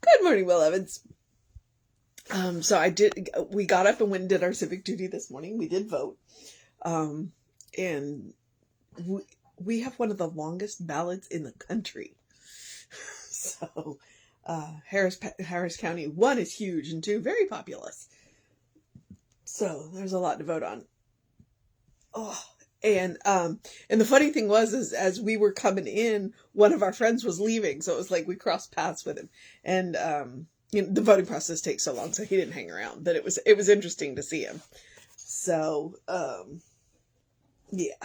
Good morning, beloveds. We got up and went and did our civic duty this morning. We did vote. And we have one of the longest ballots in the country. So, Harris County, 1 is huge and 2, very populous. So there's a lot to vote on. And the funny thing was, is as we were coming in, one of our friends was leaving. So it was like we crossed paths with him. And, the voting process takes so long, so he didn't hang around, but it was interesting to see him. So, yeah.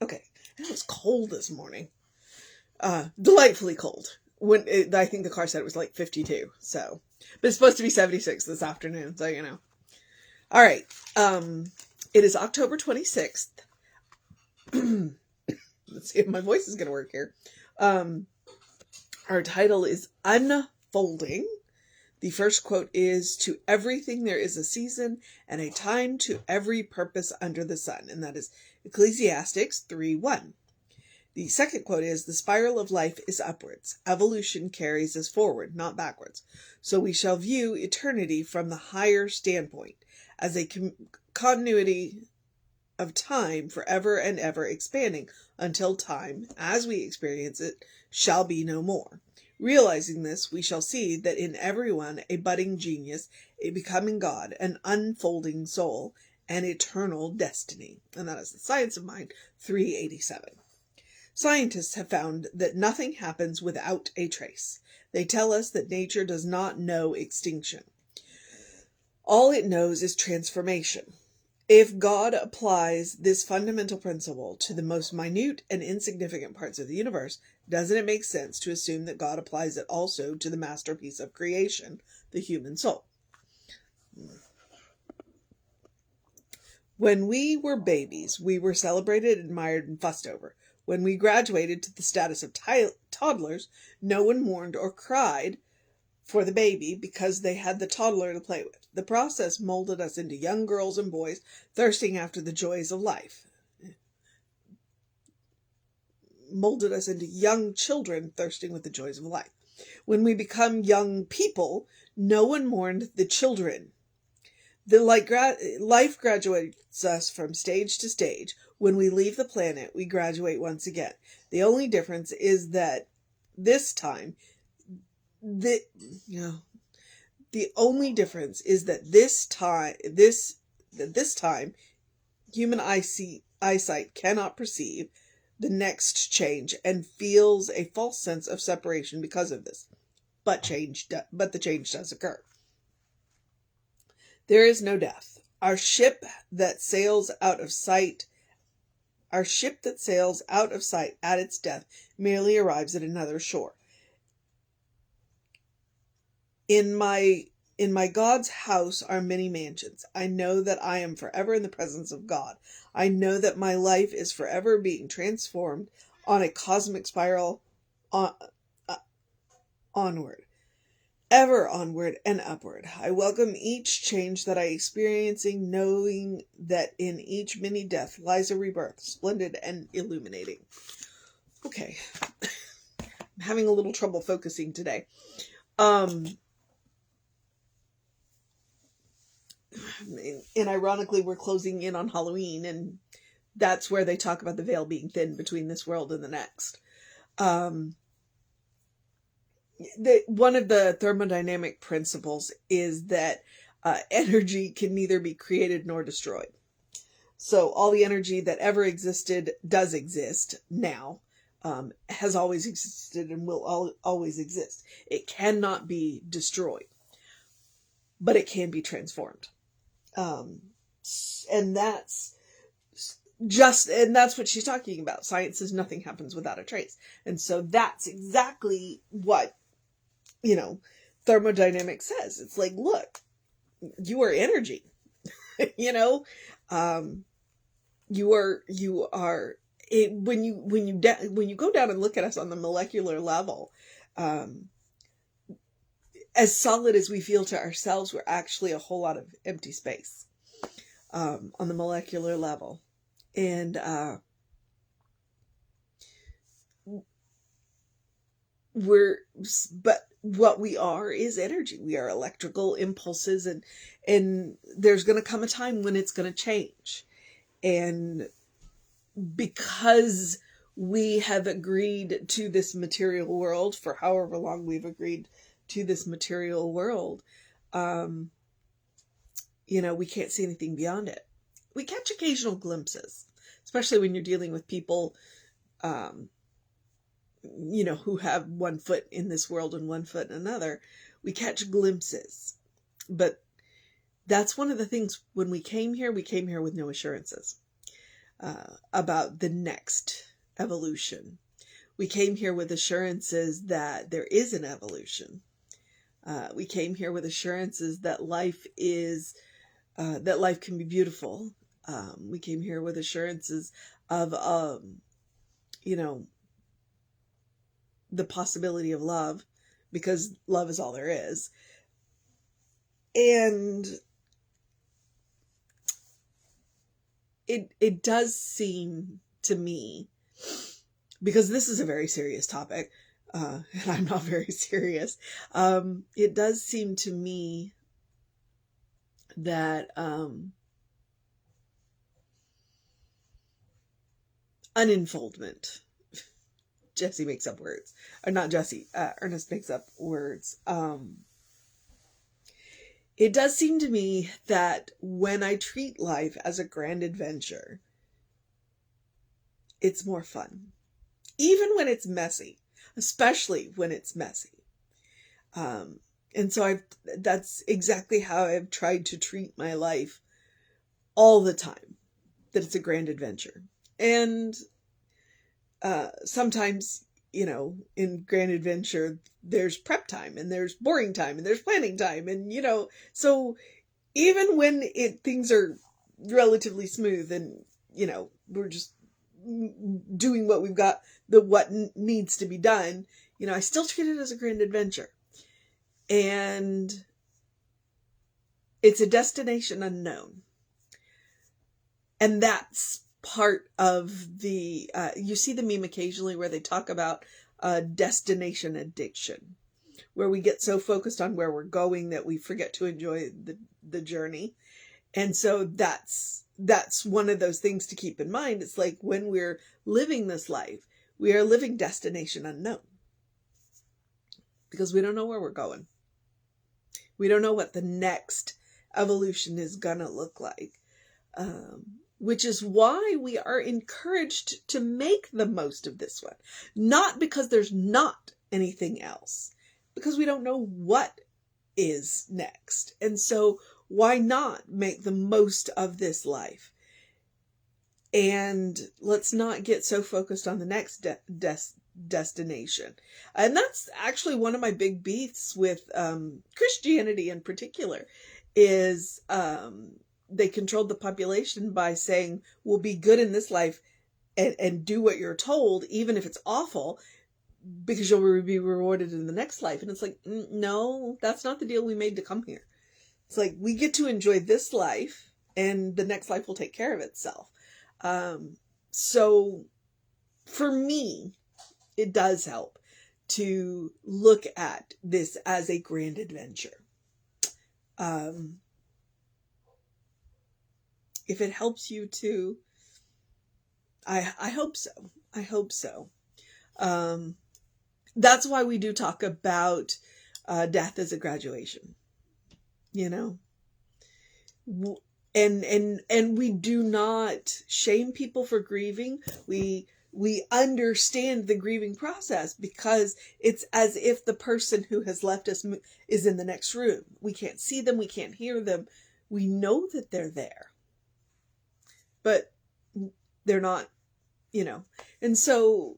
Okay. And it was cold this morning. Delightfully cold. I think the car said it was like 52. So, but it's supposed to be 76 this afternoon. So, all right. It is October 26th. Let's see if my voice is going to work here. Our title is Unfolding. The first quote is, "To everything there is a season and a time to every purpose under the sun." And that is Ecclesiastes 3:1. The second quote is, "The spiral of life is upwards. Evolution carries us forward, not backwards. So we shall view eternity from the higher standpoint as a continuity of time forever and ever expanding until time, as we experience it, shall be no more. Realizing this, we shall see that in everyone a budding genius, a becoming God, an unfolding soul, an eternal destiny." And that is the Science of Mind 387. Scientists have found that nothing happens without a trace. They tell us that nature does not know extinction. All it knows is transformation. If God applies this fundamental principle to the most minute and insignificant parts of the universe, doesn't it make sense to assume that God applies it also to the masterpiece of creation, the human soul? When we were babies, we were celebrated, admired, and fussed over. When we graduated to the status of toddlers, no one mourned or cried for the baby because they had the toddler to play with. The process molded us into young girls and boys thirsting after the joys of life. Molded us into young children thirsting with the joys of life. When we become young people, no one mourned the children. Life graduates us from stage to stage. When we leave the planet, we graduate once again. The only difference is that this time, this time, human eyesight cannot perceive the next change and feels a false sense of separation because of this. But the change does occur. There is no death. Our ship that sails out of sight at its death merely arrives at another shore. In my God's house are many mansions. I know that I am forever in the presence of God. I know that my life is forever being transformed on a cosmic spiral onward. Ever onward and upward. I welcome each change that I am experiencing, knowing that in each mini death lies a rebirth, splendid and illuminating. Okay. I'm having a little trouble focusing today. And ironically, we're closing in on Halloween, and that's where they talk about the veil being thin between this world and the next. One of the thermodynamic principles is that energy can neither be created nor destroyed. So all the energy that ever existed does exist now, has always existed and will always exist. It cannot be destroyed, but it can be transformed. And that's what she's talking about. Science says nothing happens without a trace. And so that's exactly what, thermodynamics says. It's like, look, you are energy, you are it, when you go down and look at us on the molecular level, as solid as we feel to ourselves, we're actually a whole lot of empty space, on the molecular level. And, but what we are is energy. We are electrical impulses, and there's going to come a time when it's going to change. And because we have agreed to this material world for however long we've agreed to this material world, we can't see anything beyond it. We catch occasional glimpses, especially when you're dealing with people, who have one foot in this world and one foot in another. We catch glimpses. But that's one of the things. When we came here with no assurances about the next evolution. We came here with assurances that there is an evolution. We came here with assurances that life can be beautiful. We came here with assurances of, the possibility of love, because love is all there is. And it does seem to me, because this is a very serious topic, and I'm not very serious, it does seem to me that unenfoldment, Jessie makes up words, or not Jessie, Ernest makes up words. It does seem to me that when I treat life as a grand adventure, it's more fun. Even when it's messy, especially when it's messy. And so that's exactly how I've tried to treat my life all the time, that it's a grand adventure. And sometimes, in grand adventure, there's prep time, and there's boring time, and there's planning time. And, so even when things are relatively smooth and, we're just doing what we've got, what needs to be done, I still treat it as a grand adventure. And it's a destination unknown. And that's part of the, you see the meme occasionally where they talk about destination addiction, where we get so focused on where we're going that we forget to enjoy the journey. And so that's one of those things to keep in mind. It's like when we're living this life, we are living destination unknown, because we don't know where we're going. We don't know what the next evolution is gonna look like. Which is why we are encouraged to make the most of this one. Not because there's not anything else, because we don't know what is next. And so why not make the most of this life? And let's not get so focused on the next destination. And that's actually one of my big beefs with Christianity in particular, is they controlled the population by saying, we'll be good in this life and do what you're told, even if it's awful, because you'll be rewarded in the next life. And it's like, no, that's not the deal we made to come here. It's like, we get to enjoy this life, and the next life will take care of itself. So for me, it does help to look at this as a grand adventure. If it helps you to, I hope so. I hope so. That's why we do talk about death as a graduation, and we do not shame people for grieving. We understand the grieving process, because it's as if the person who has left us is in the next room. We can't see them. We can't hear them. We know that they're there, but they're not, and so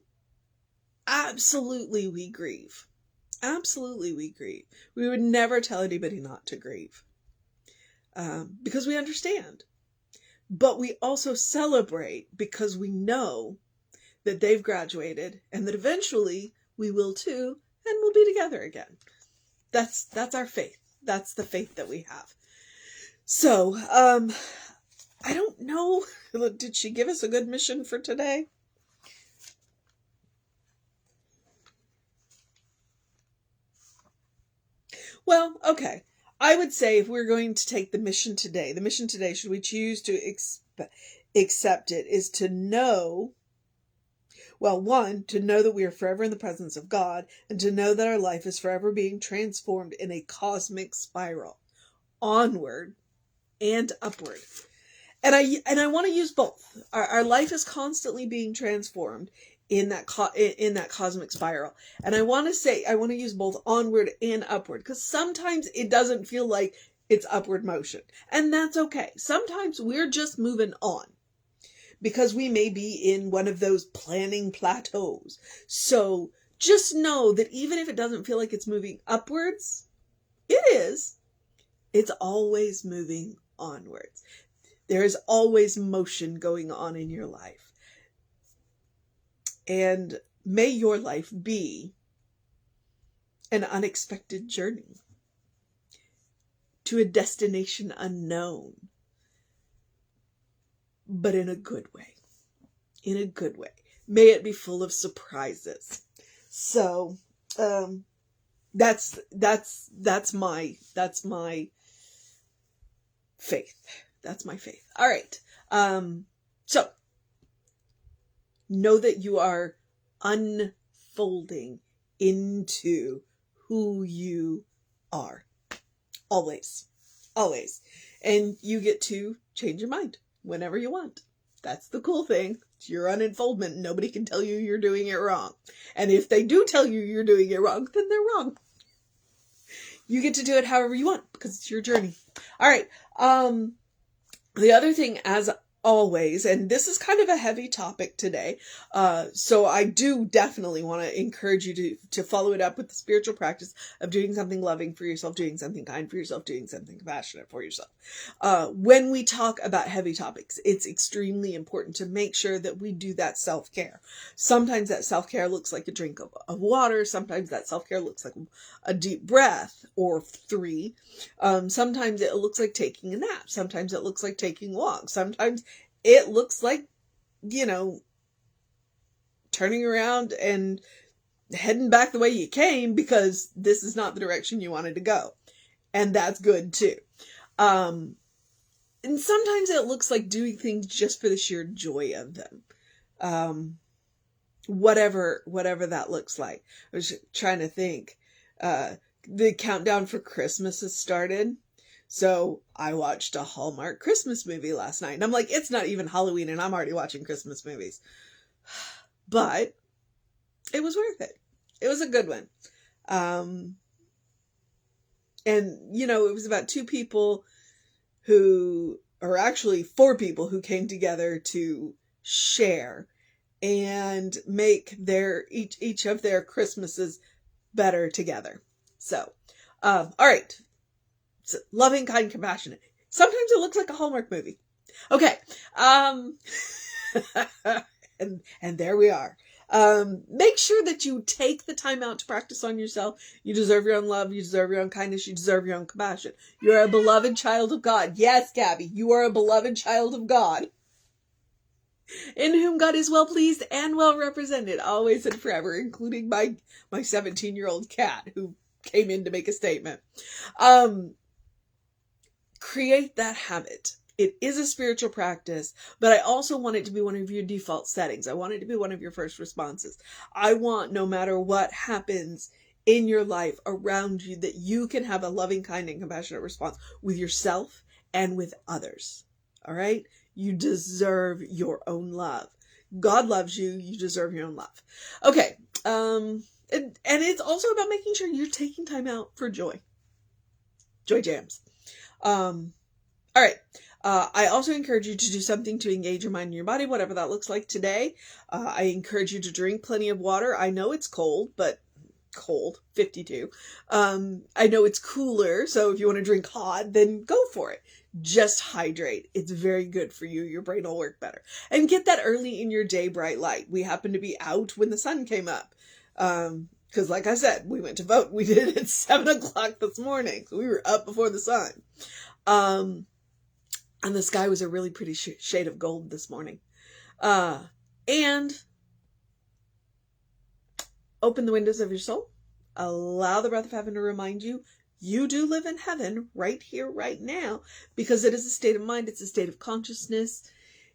absolutely we grieve. Absolutely we grieve. We would never tell anybody not to grieve, because we understand. But we also celebrate, because we know that they've graduated, and that eventually we will too, and we'll be together again. That's our faith. That's the faith that we have. So, I don't know. Did she give us a good mission for today? Well, okay. I would say if we're going to take the mission today, should we choose to accept it, is to know, well, one, to know that we are forever in the presence of God, and to know that our life is forever being transformed in a cosmic spiral, onward and upward. And I want to use both. Our life is constantly being transformed in that cosmic spiral. And I want to use both onward and upward, because sometimes it doesn't feel like it's upward motion. And that's okay. Sometimes we're just moving on because we may be in one of those planning plateaus. So just know that even if it doesn't feel like it's moving upwards, it is. It's always moving onwards. There is always motion going on in your life. And may your life be an unexpected journey to a destination unknown, but in a good way. In a good way. May it be full of surprises. So, that's my faith. That's my faith. All right. So know that you are unfolding into who you are. Always. Always. And you get to change your mind whenever you want. That's the cool thing. It's your unfoldment. Nobody can tell you you're doing it wrong. And if they do tell you you're doing it wrong, then they're wrong. You get to do it however you want because it's your journey. All right. The other thing, as always, and this is kind of a heavy topic today, so I do definitely want to encourage you to follow it up with the spiritual practice of doing something loving for yourself, doing something kind for yourself, doing something compassionate for yourself. When we talk about heavy topics, it's extremely important to make sure that we do that self-care. Sometimes that self-care looks like a drink of water. Sometimes that self-care looks like a deep breath or 3. Sometimes it looks like taking a nap. Sometimes it looks like taking walks. Sometimes it looks like, turning around and heading back the way you came because this is not the direction you wanted to go. And that's good too. And sometimes it looks like doing things just for the sheer joy of them. Whatever that looks like. I was trying to think. The countdown for Christmas has started. So I watched a Hallmark Christmas movie last night. And I'm like, it's not even Halloween and I'm already watching Christmas movies. But it was worth it. It was a good one. And, it was about 2 people or actually 4 people who came together to share and make each of their Christmases better together. So, all right. So, loving, kind, compassionate. Sometimes it looks like a Hallmark movie. Okay. And there we are. Make sure that you take the time out to practice on yourself. You deserve your own love. You deserve your own kindness. You deserve your own compassion. You're a beloved child of God. Yes, Gabby, you are a beloved child of God, in whom God is well pleased and well represented, always and forever, including my 17-year-old cat who came in to make a statement. Create that habit. It is a spiritual practice, but I also want it to be one of your default settings. I want it to be one of your first responses. I want, no matter what happens in your life around you, that you can have a loving, kind, and compassionate response with yourself and with others. All right? You deserve your own love. God loves you. You deserve your own love. Okay. And it's also about making sure you're taking time out for joy. Joy jams. All right. I also encourage you to do something to engage your mind and your body, whatever that looks like today. I encourage you to drink plenty of water. I know it's cold, 52. I know it's cooler, so if you want to drink hot, then go for it. Just hydrate. It's very good for you. Your brain will work better. And get that early in your day bright light. We happened to be out when the sun came up. Because like I said, we went to vote. We did it at 7 o'clock this morning. So we were up before the sun. And the sky was a really pretty shade of gold this morning. And open the windows of your soul. Allow the breath of heaven to remind you you do live in heaven right here, right now, because it is a state of mind. It's a state of consciousness.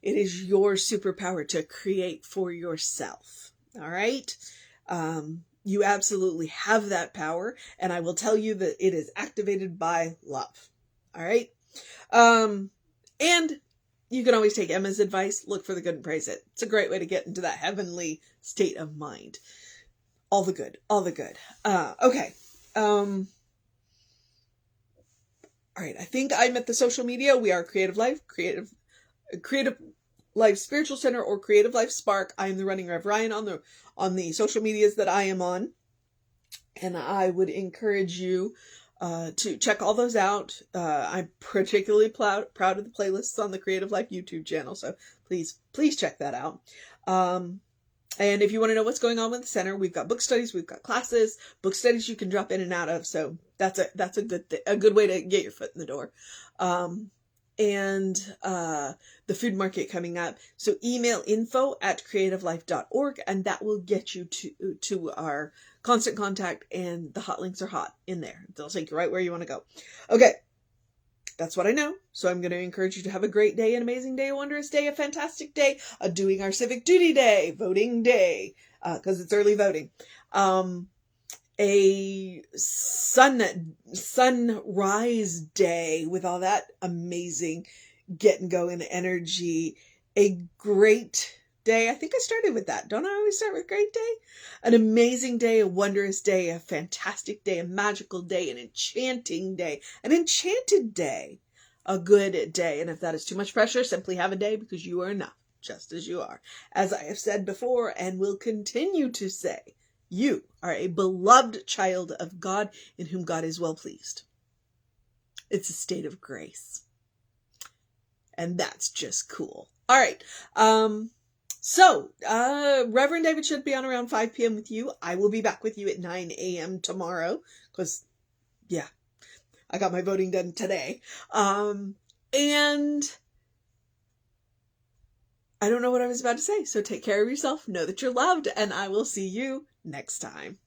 It is your superpower to create for yourself. All right. You absolutely have that power. And I will tell you that it is activated by love. All right. And you can always take Emma's advice, look for the good and praise it. It's a great way to get into that heavenly state of mind. All the good, all the good. Okay. All right. I think I'm at the social media. We are Creative Life, Creative Life Spiritual Center, or Creative Life Spark. I am the running Rev Ryan on the social medias that I am on. And I would encourage you to check all those out. I'm particularly proud of the playlists on the Creative Life YouTube channel, so please check that out. And if you want to know what's going on with the center, we've got book studies, we've got classes, book studies you can drop in and out of. So that's a good way to get your foot in the door. And the food market coming up. So email info@creativelife.org, and that will get you to our constant contact, and the hot links are hot in there. They'll take you right where you want to go. Okay. That's what I know. So I'm going to encourage you to have a great day, an amazing day, a wondrous day, a fantastic day, a doing our civic duty day, voting day, because it's early voting. A sunrise day with all that amazing getting going energy. A great day. I think I started with that. Don't I always start with great day? An amazing day, a wondrous day, a fantastic day, a magical day, an enchanting day, an enchanted day, a good day. And if that is too much pressure, simply have a day, because you are enough, just as you are. As I have said before and will continue to say, you are a beloved child of God in whom God is well pleased. It's a state of grace. And that's just cool. All right. So, Reverend David should be on around 5 p.m. with you. I will be back with you at 9 a.m. tomorrow, because, yeah, I got my voting done today. And I don't know what I was about to say, so take care of yourself, know that you're loved, and I will see you next time.